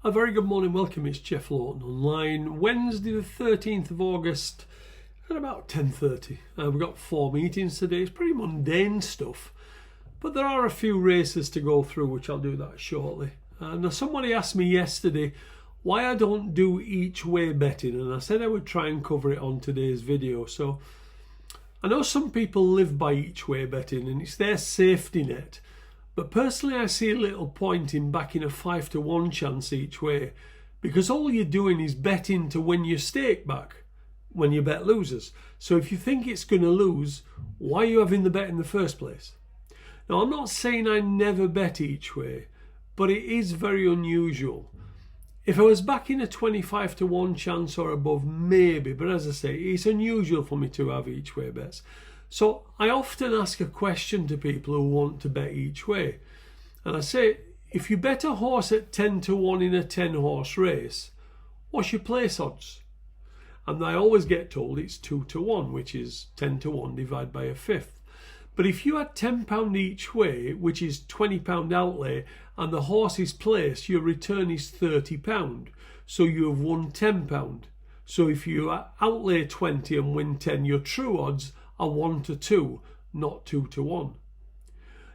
A very good morning, welcome, it's Jeff Laughton online. Wednesday the 13th of August at about 10:30. We've got 4 meetings today, it's pretty mundane stuff, but there are a few races to go through, which I'll do that shortly. Now somebody asked me yesterday why I don't do each way betting, and I said I would try and cover it on today's video. So I know some people live by each way betting and it's their safety net. But personally, I see a little point in backing a 5-to-1 chance each way, because all you're doing is betting to win your stake back when your bet loses. So if you think it's going to lose, why are you having the bet in the first place? Now, I'm not saying I never bet each way, but it is very unusual. If I was backing a 25-to-1 chance or above, maybe, but as I say, it's unusual for me to have each way bets. So I often ask a question to people who want to bet each way. And I say, if you bet a horse at 10-to-1 in a 10-horse race, what's your place odds? And I always get told it's 2-to-1, which is 10-to-1 divided by a fifth. But if you had £10 each way, which is £20 outlay, and the horse's place, your return is £30. So you have won £10. So if you outlay 20 and win 10, your true odds are 1-to-2, not 2-to-1.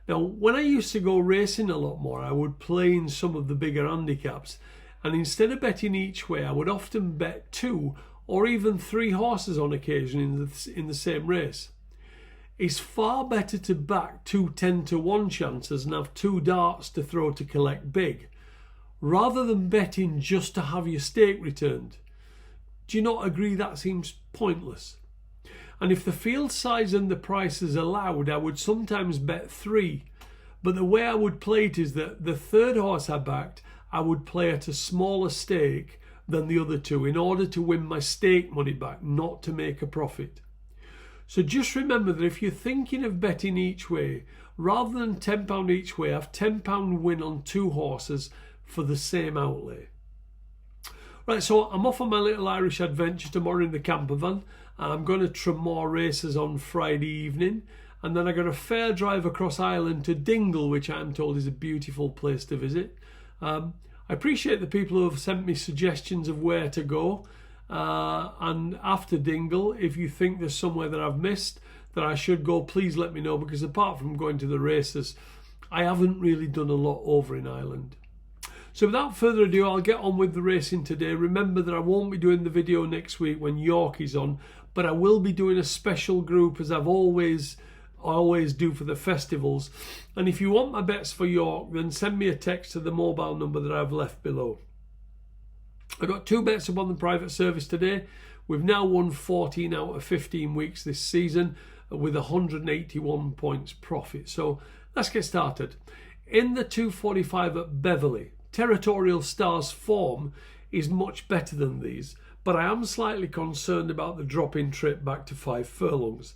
Now, when I used to go racing a lot more, I would play in some of the bigger handicaps, and instead of betting each way, I would often bet 2 or even 3 horses on occasion in the same race. It's far better to back 2 10-to-1 chances and have 2 darts to throw to collect big, rather than betting just to have your stake returned. Do you not agree that seems pointless? And if the field size and the prices allowed, I would sometimes bet 3. But the way I would play it is that the third horse I backed, I would play at a smaller stake than the other 2 in order to win my stake money back, not to make a profit. So just remember that if you're thinking of betting each way, rather than £10 each way, have £10 win on 2 horses for the same outlay. Right, so I'm off on my little Irish adventure tomorrow in the camper van. I'm going to Tramore races on Friday evening, and then I got a fair drive across Ireland to Dingle, which I'm told is a beautiful place to visit. I appreciate the people who have sent me suggestions of where to go, and after Dingle, if you think there's somewhere that I've missed that I should go, please let me know, because apart from going to the races, I haven't really done a lot over in Ireland. So without further ado, I'll get on with the racing today. Remember that I won't be doing the video next week when York is on, but I will be doing a special group, as I've always do for the festivals. And if you want my bets for York, then send me a text to the mobile number that I've left below. I got 2 bets up on the private service today. We've now won 14 out of 15 weeks this season with 181 points profit. So let's get started. In the 245 at Beverley, Territorial Star's form is much better than these, but I am slightly concerned about the drop-in trip back to 5 furlongs.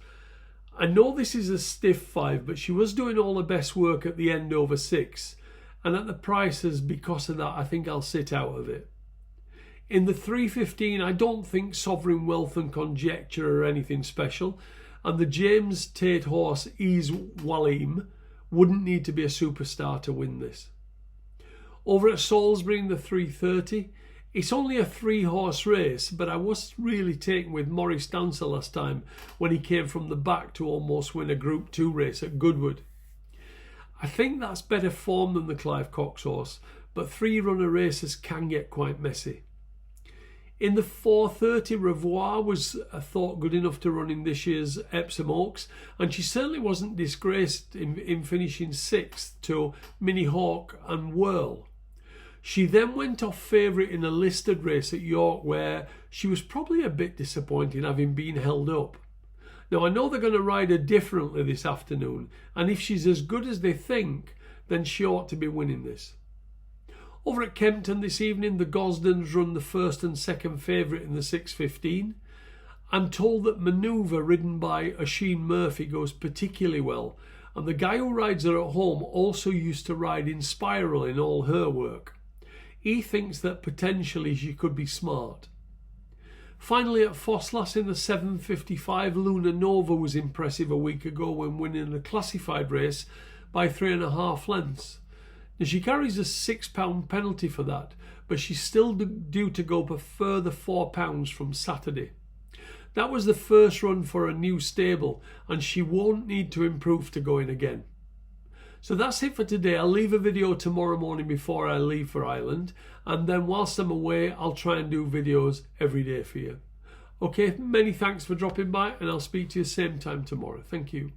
I know this is a stiff 5, but she was doing all her best work at the end over 6, and at the prices, because of that, I think I'll sit out of it. In the 315, I don't think Sovereign Wealth and Conjecture are anything special, and the James Tate horse Ease Waleem wouldn't need to be a superstar to win this. Over at Salsbury in the 330, it's only a 3-horse race, but I was really taken with Maurice Dancer last time when he came from the back to almost win a Group 2 race at Goodwood. I think that's better form than the Clive Cox horse, but 3-runner races can get quite messy. In the 430, Revoir was thought good enough to run in this year's Epsom Oaks, and she certainly wasn't disgraced in finishing 6th to Minnie Hawk and Whirl. She then went off favourite in a listed race at York, where she was probably a bit disappointed having been held up. Now, I know they're going to ride her differently this afternoon, and if she's as good as they think, then she ought to be winning this. Over at Kempton this evening, the Gosdens run the 1st and 2nd favourite in the 6:15. I'm told that Manoeuvre, ridden by Oisin Murphy, goes particularly well, and the guy who rides her at home also used to ride in Spiral in all her work. He thinks that potentially she could be smart. Finally, at Fosslas in the 7:55, Luna Nova was impressive a week ago when winning a classified race by 3.5 lengths. Now, she carries a £6 penalty for that, but she's still due to go up a further £4 from Saturday. That was the first run for a new stable, and she won't need to improve to go in again. So that's it for today. I'll leave a video tomorrow morning before I leave for Ireland, and then whilst I'm away, I'll try and do videos every day for you. Okay, many thanks for dropping by, and I'll speak to you same time tomorrow. Thank you.